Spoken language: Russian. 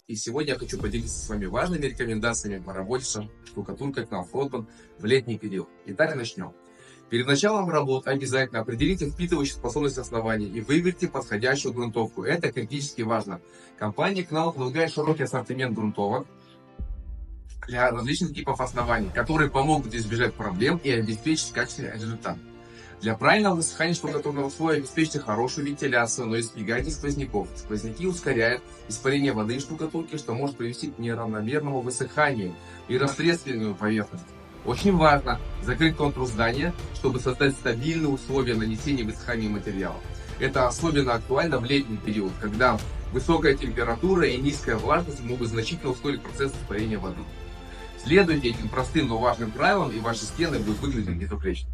и сегодня я хочу поделиться с вами важными рекомендациями по работе с штукатуркой Knauf в летний период. Итак, начнем. Перед началом работы обязательно определите впитывающую способность оснований и выберите подходящую грунтовку. Это критически важно. Компания Knauf предлагает широкий ассортимент грунтовок для различных типов оснований, которые помогут избежать проблем и обеспечить качественный результат. Для правильного высыхания штукатурного слоя обеспечьте хорошую вентиляцию, но избегайте сквозняков. Сквозняки ускоряют испарение воды из штукатурки, что может привести к неравномерному высыханию и растрескиванию поверхности. Очень важно закрыть контур здания, чтобы создать стабильные условия нанесения и высыхания материала. Это особенно актуально в летний период, когда высокая температура и низкая влажность могут значительно ускорить процесс испарения воды. Следуйте этим простым, но важным правилам, и ваши стены будут выглядеть безупречно.